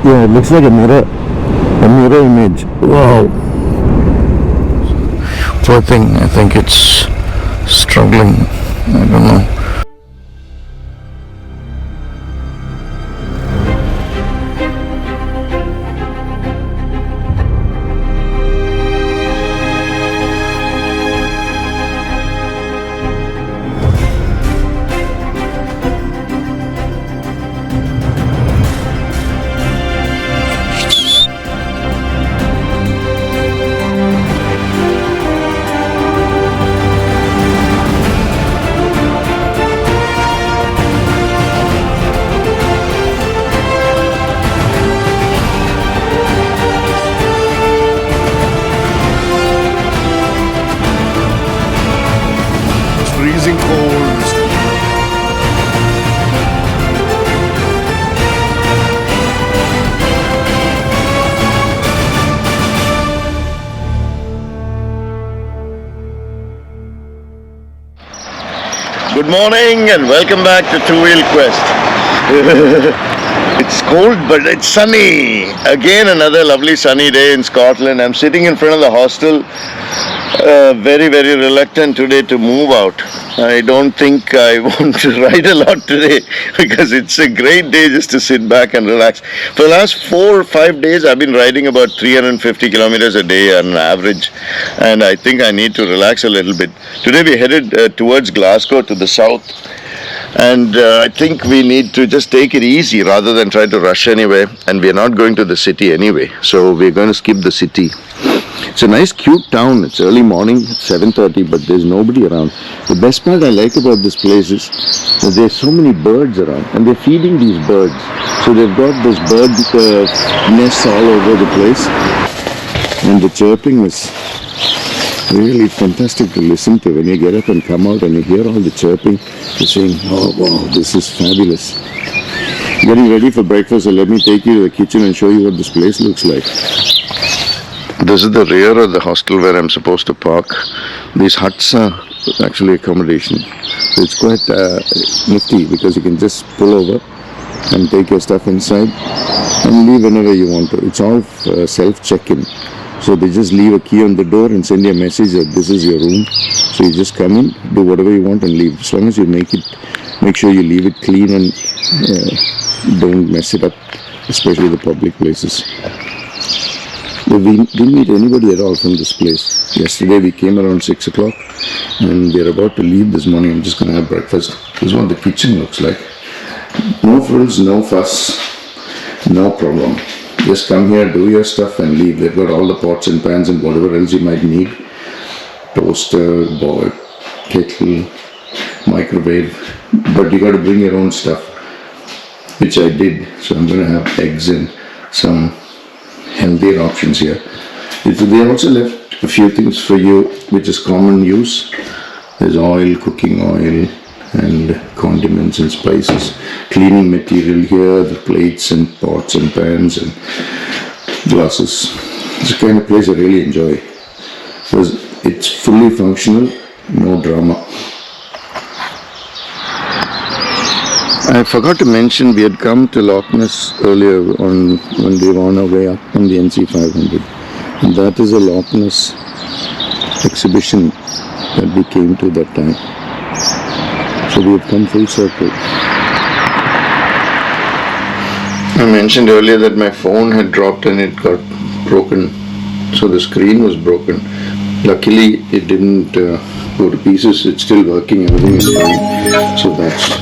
Yeah, it looks like a mirror image. Wow. Poor thing, I think it's struggling. I don't know. Freezing cold. Good morning and welcome back to Two Wheel Quest. It's cold but it's sunny. Again another lovely sunny day in Scotland. I'm sitting in front of the hostel. Very reluctant today to move out. I don't think I want to ride a lot today because it's a great day just to sit back and relax. For the last 4 or 5 days I've been riding about 350 kilometers a day on average, and I think I need to relax a little bit. Today we headed towards Glasgow to the south, and I think we need to just take it easy rather than try to rush anywhere, and we're not going to the city anyway, so we're going to skip the city. It's a nice cute town. It's early morning, 7:30, but there's nobody around. The best part I like about this place is that there's so many birds around, and they're feeding these birds. So they've got those bird nests all over the place, and the chirping is really fantastic to listen to. When you get up and come out and you hear all the chirping, you're saying, oh wow, this is fabulous. Getting ready for breakfast, so let me take you to the kitchen and show you what this place looks like. This is the rear of the hostel where I'm supposed to park. These huts are actually accommodation. So it's quite nifty because you can just pull over and take your stuff inside and leave whenever you want to. It's all self-check-in. So they just leave a key on the door and send you a message that this is your room. So you just come in, do whatever you want and leave. As long as you make sure you leave it clean and don't mess it up, especially the public places. We didn't meet anybody at all from this place. Yesterday we came around 6 o'clock and we're about to leave this morning. I'm just going to have breakfast. This is what the kitchen looks like. No frills, no fuss, no problem. Just come here, do your stuff and leave. They've got all the pots and pans and whatever else you might need. Toaster, bowl, kettle, microwave. But you got to bring your own stuff, which I did. So I'm going to have eggs and some healthier options here. They also left a few things for you which is common use. There's oil, cooking oil and condiments and spices, cleaning material here, the plates and pots and pans and glasses. It's the kind of place I really enjoy because it's fully functional, no drama. I forgot to mention we had come to Loch Ness earlier when we were on our way up on the NC 500. And that is a Loch Ness exhibition that we came to that time. So we have come full circle. I mentioned earlier that my phone had dropped and it got broken. So the screen was broken. Luckily it didn't go to pieces. It's still working, everything is fine. So that's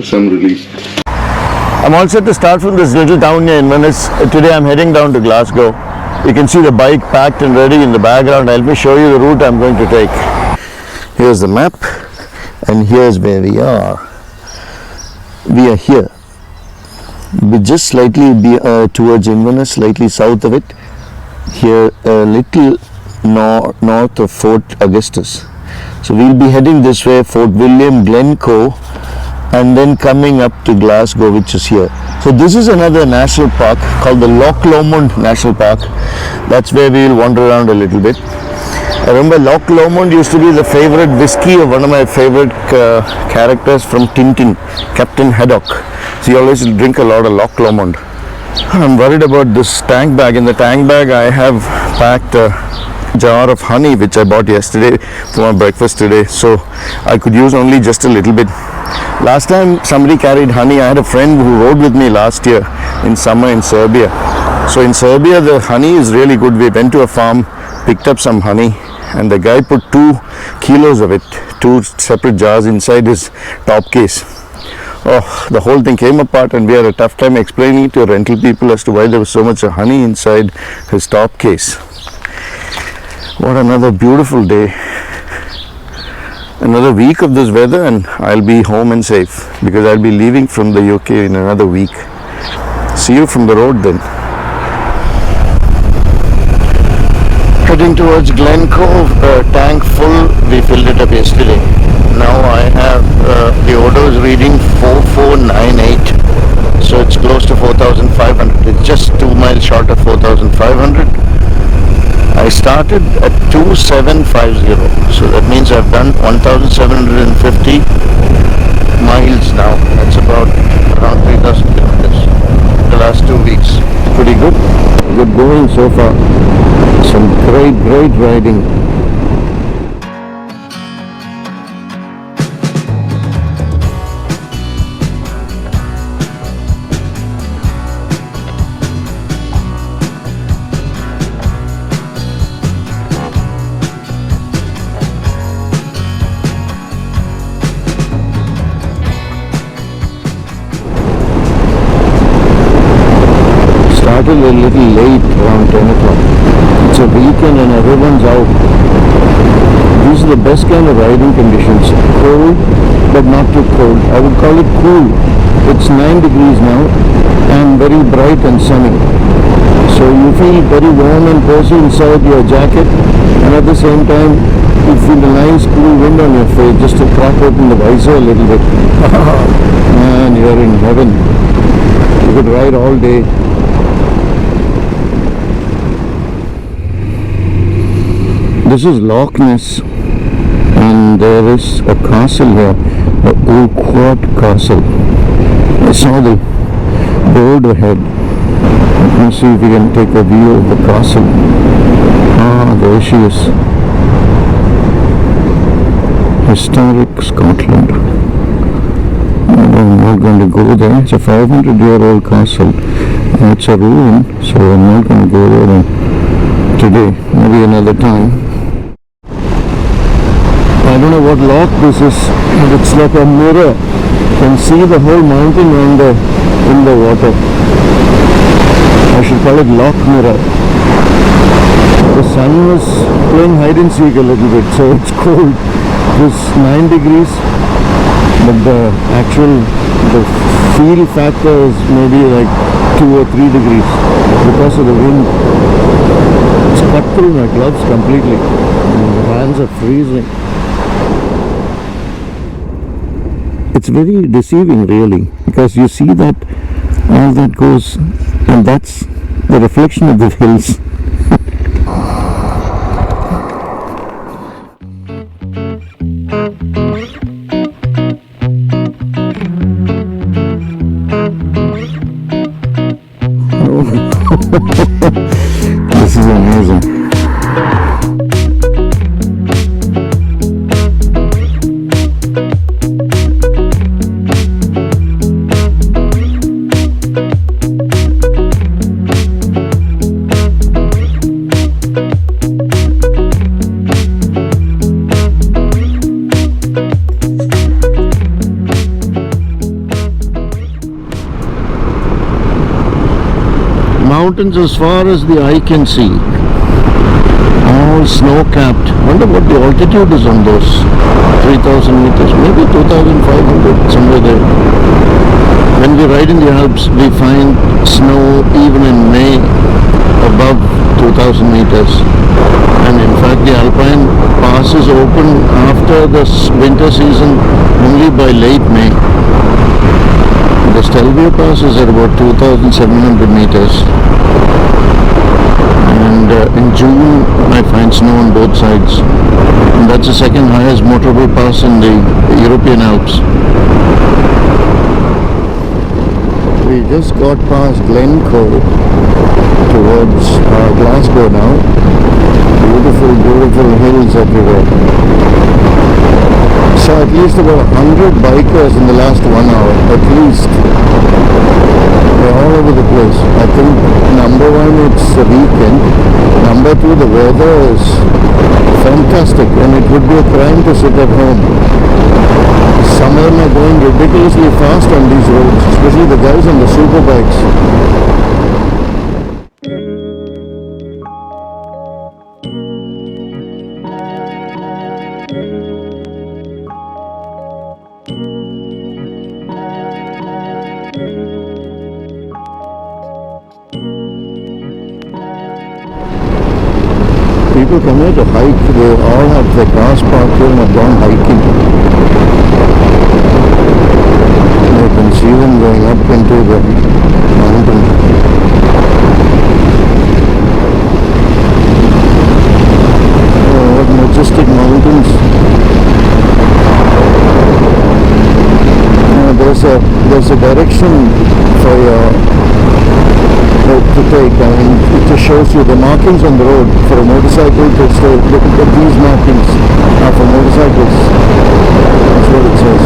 some relief. I'm all set to start from this little town here in Inverness. Today I'm heading down to Glasgow. You can see the bike packed and ready in the background. Let me show you the route I'm going to take. Here's the map and here's where we are. We are here. We're just slightly towards Inverness, slightly south of it. Here a little north of Fort Augustus. So we'll be heading this way, Fort William, Glencoe, and then coming up to Glasgow, which is here. So this is another national park called the Loch Lomond National Park. That's where we will wander around a little bit. I remember Loch Lomond used to be the favorite whiskey of one of my favorite characters from Tintin, Captain Haddock. So he always drink a lot of Loch Lomond. I'm worried about this tank bag. In the tank bag I have packed a jar of honey which I bought yesterday for my breakfast today, so I could use only just a little bit. Last time somebody carried honey, I had a friend who rode with me last year in summer in Serbia. So in Serbia the honey is really good. We went to a farm, picked up some honey, and the guy put 2 kilos of it, 2 separate jars inside his top case. Oh, the whole thing came apart and we had a tough time explaining it to rental people as to why there was so much honey inside his top case. What another beautiful day. Another week of this weather and I'll be home and safe, because I'll be leaving from the UK in another week. See you from the road then. Heading towards Glen Cove, tank full. We filled it up yesterday. Now I have the odo's reading 4498, so it's close to 4,500. It's just 2 miles short of 4,500. I started at 2750, so that means I've done 1,750 miles now. That's about around 3,000 kilometers the last 2 weeks. Pretty good. Good going so far. Some great riding. Started a little late, around 10 o'clock. It's a weekend and everyone's out. These are the best kind of riding conditions. Cold, but not too cold. I would call it cool. It's 9 degrees now and very bright and sunny. So you feel very warm and cozy inside your jacket, and at the same time you feel a nice cool wind on your face just to crack open the visor a little bit. Man, you're in heaven. You could ride all day. This is Loch Ness and there is a castle here, the Urquhart Castle. I saw the board ahead. Let me see if we can take a view of the castle. Ah, there she is. Historic Scotland. I'm not going to go there. It's a 500-year-old castle. It's a ruin, so I'm not going to go there today. Maybe another time. I don't know what lock this is, but it's like a mirror. You can see the whole mountain in the water. I should call it lock mirror. The sun was playing hide and seek a little bit, so it's cold. It was 9 degrees, but the feel factor is maybe like 2 or 3 degrees because of the wind. It's cut through my gloves completely. The hands are freezing. It's very deceiving really, because you see that all that goes, and that's the reflection of the hills. This is amazing. Mountains as far as the eye can see, all snow-capped. Wonder what the altitude is on those 3,000 meters, maybe 2,500, somewhere there. When we ride in the Alps, we find snow even in May above 2,000 meters. And in fact, the Alpine passes open after the winter season only by late May. The Stelvio Pass is at about 2,700 meters. And in June I find snow on both sides, and that's the second highest motorable pass in the European Alps. We just got past Glencoe towards Glasgow now. Beautiful, beautiful hills everywhere. So at least about 100 bikers in the last 1 hour, at least. They're all over the place. I think number one, it's the weekend. Number two, the weather is fantastic and it would be a crime to sit at home. Some of them are going ridiculously fast on these roads, especially the guys on the super bikes. People come here to hike, they all have their cars parked here and have gone hiking. You can see them going up into the mountain. Oh, what majestic mountains. There's a direction for your to take. I mean, it just shows you the markings on the road. For a motorcycle to stay, look at these markings are for motorcycles. That's what it says.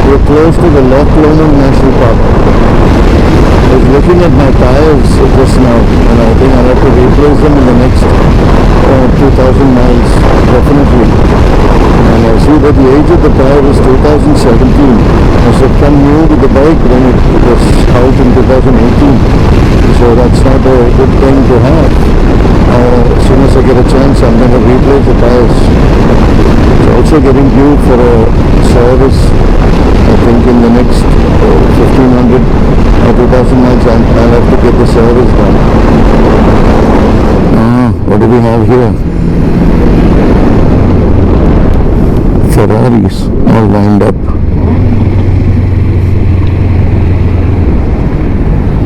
We're close to the Loch Lomond National Park. I was looking at my tires just now and I think I'll have to replace them in the next 2,000 miles, definitely. And I see that the age of the tire is 2017. I should come new to the bike when it was out in 2018. So that's not a good thing to have. As soon as I get a chance, I'm going to replace the tires. It's also getting due for a service. I think in the next 1500 or 2000 miles, I'll have to get the service done. What do we have here? Ferraris all lined up.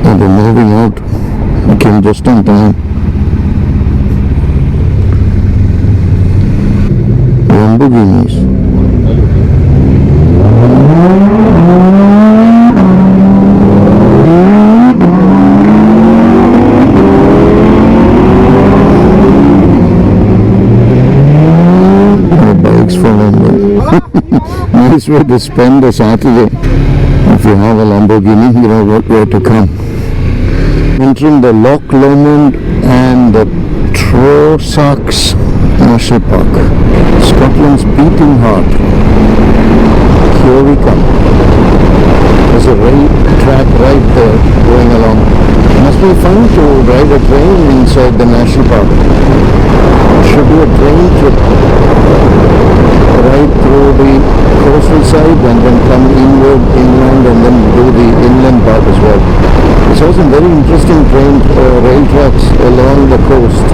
Oh, they're moving out. I came just on time. Lamborghinis. Bikes for London. Nice way to spend a Saturday. If you have a Lamborghini, you know where to come. Entering the Loch Lomond and the Trossachs National Park. Scotland's beating heart. Here we come. There's a rail track right there going along. It must be fun to ride a train inside the national park. It should be a train trip right through the coastal side and then come inland and then do the inland part as well. There's also very interesting rail tracks along the coast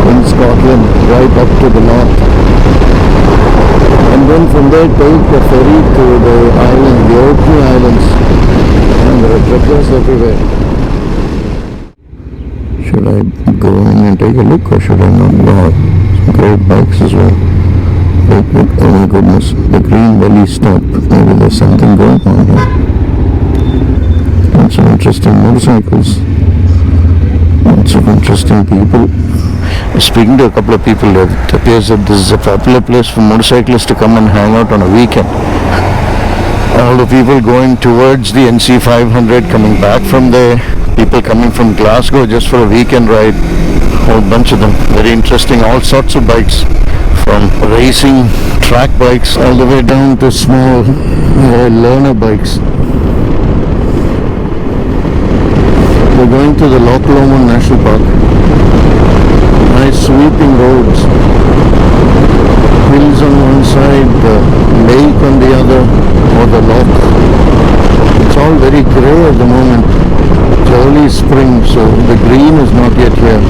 in Scotland, right up to the north. And then from there take a ferry to the island, the Orkney Islands. And there are trekkers everywhere. Should I go in and take a look or should I not? Wow, some great bikes as well. Oh my goodness, the Green Valley stop. Maybe there's something going on here. Lots of interesting motorcycles. Lots of interesting people. Speaking to a couple of people, it appears that this is a popular place for motorcyclists to come and hang out on a weekend. All the people going towards the NC 500, coming back from there, people coming from Glasgow just for a weekend ride, a whole bunch of them. Very interesting, all sorts of bikes, from racing track bikes all the way down to small learner bikes. We're going to the Loch Lomond National Park. Nice sweeping roads. Hills on one side, the lake on the other, or the loch. It's all very grey at the moment. It's early spring, so the green is not yet here.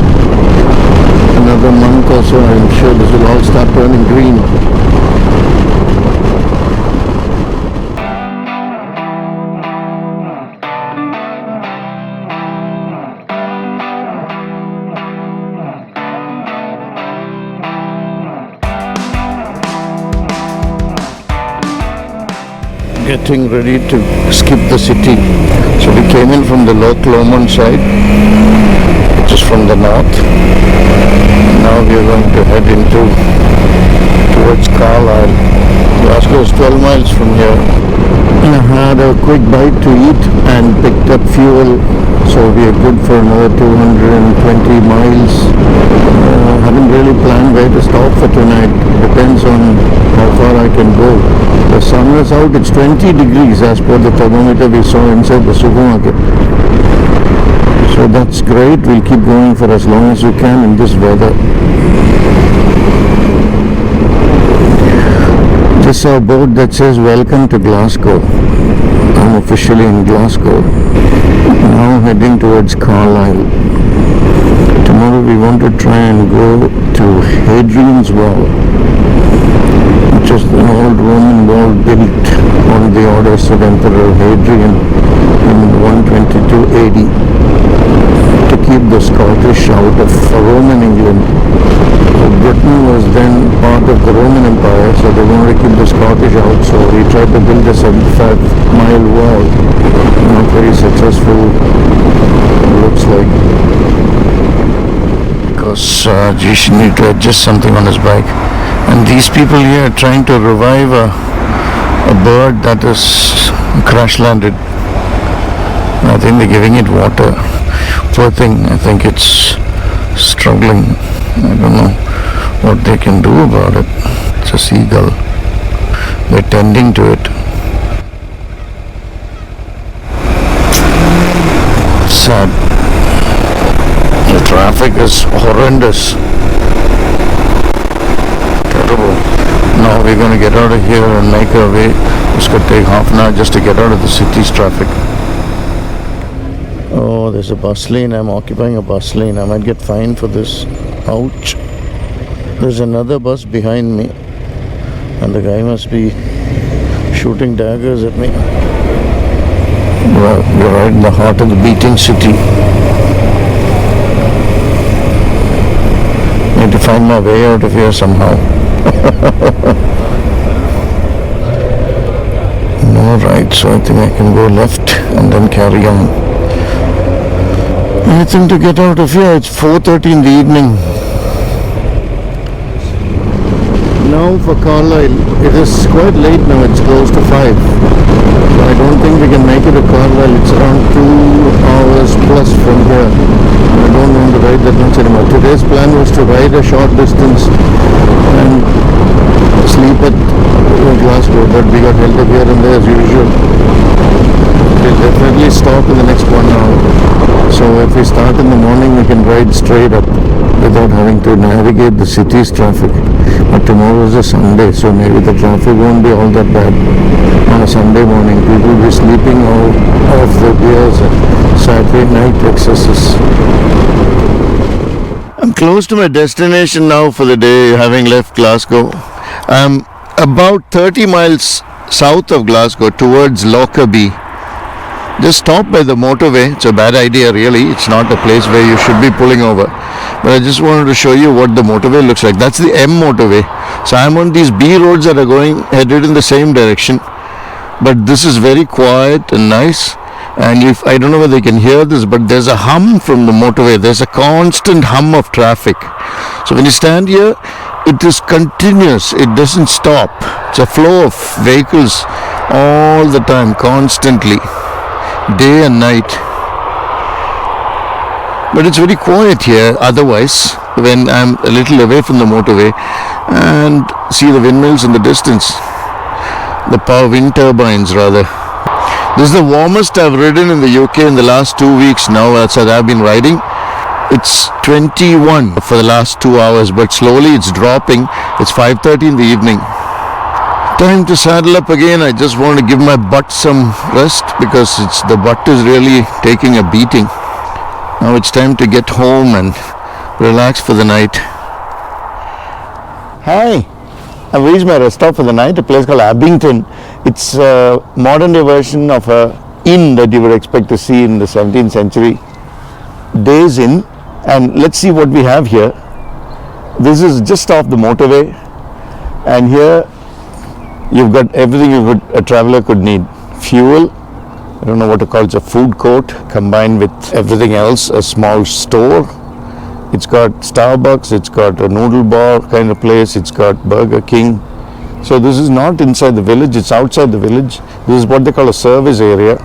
Another month or so, I'm sure this will all start turning green. getting ready to skip the city. So we came in from the Loch Lomond side, which is from the north. Now we are going to head towards Carlisle. Glasgow is 12 miles from here. I had a quick bite to eat and picked up fuel, so we are good for another 220 miles. Haven't really planned where to stop for tonight. Depends on how far I can go. The sun is out. It's 20 degrees as per the thermometer we saw inside the supermarket. So that's great. We'll keep going for as long as we can in this weather. Just saw a board that says welcome to Glasgow. I'm officially in Glasgow. Now heading towards Carlisle. Tomorrow we want to try and go to Hadrian's Wall, which is an old Roman wall built on the orders of Emperor Hadrian in 122 AD to keep the Scottish out of Roman England. Britain was then part of the Roman Empire, so they wanted to keep the Scottish out, so he tried to build a 75-mile wall. Not very successful, looks like. Because Jish needed to adjust something on his bike. And these people here are trying to revive a bird that is crash landed. I think they're giving it water. Poor thing, I think it's struggling. I don't know what they can do about it. It's a seagull. They're tending to it. Sad. The traffic is horrendous. Terrible. Now we're going to get out of here and make our way. It's going to take half an hour just to get out of the city's traffic. Oh, there's a bus lane. I'm occupying a bus lane. I might get fined for this. Ouch. There's another bus behind me, and the guy must be shooting daggers at me. Well, we're right in the heart of the beating city. Need to find my way out of here somehow. No right, so I think I can go left and then carry on. Anything to get out of here. It's 4:30 in the evening. Now for Carlisle, it is quite late now, it's close to 5. So I don't think we can make it to Carlisle. It's around 2 hours plus from here. I don't want to ride that much anymore. Today's plan was to ride a short distance and sleep at Glasgow, but we got held up here and there as usual. We'll definitely stop in the next 1 hour. So if we start in the morning, we can ride straight up without having to navigate the city's traffic. But tomorrow is a Sunday, so maybe the traffic won't be all that bad on a Sunday morning. People will be sleeping off the beers and Saturday night excesses. I'm close to my destination now for the day, having left Glasgow. I'm about 30 miles south of Glasgow towards Lockerbie. Just stop by the motorway. It's a bad idea really. It's not a place where you should be pulling over. But I just wanted to show you what the motorway looks like. That's the M motorway. So I'm on these B roads that are headed in the same direction. But this is very quiet and nice. And I don't know whether you can hear this, but there's a hum from the motorway. There's a constant hum of traffic. So when you stand here, it is continuous. It doesn't stop. It's a flow of vehicles all the time, constantly. Day and night. But it's very quiet here otherwise when I'm a little away from the motorway and see the windmills in the distance. The power wind turbines rather. This is the warmest I've ridden in the UK in the last 2 weeks now as I've been riding. It's 21 for the last 2 hours, but slowly it's dropping. It's 5:30 in the evening. Time to saddle up again. I just want to give my butt some rest because the butt is really taking a beating. Now it's time to get home and relax for the night. Hi, I've reached my rest stop for the night, a place called Abington. It's a modern day version of a inn that you would expect to see in the 17th century. Days Inn. And let's see what we have here. This is just off the motorway, and here You've got everything a traveler could need. Fuel, I don't know what to call it, it's a food court combined with everything else, a small store. It's got Starbucks, it's got a noodle bar kind of place, it's got Burger King. So this is not inside the village, it's outside the village. This is what they call a service area,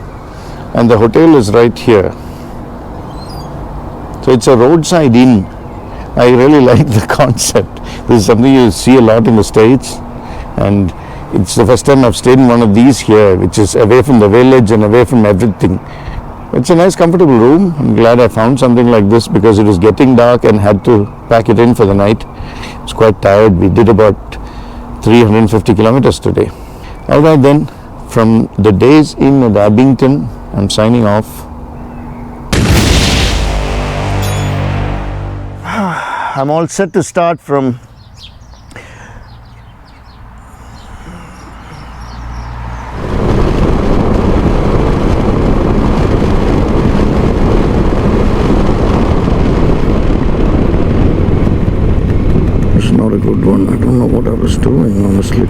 and the hotel is right here. So it's a roadside inn. I really like the concept. This is something you see a lot in the States, and it's the first time I've stayed in one of these here, which is away from the village and away from everything. It's a nice comfortable room. I'm glad I found something like this because it was getting dark and had to pack it in for the night. I was quite tired. We did about 350 kilometers today. Alright then, from the Days Inn at Abington, I'm signing off. I'm all set to start from It's not a good one. I don't know what I was doing, honestly.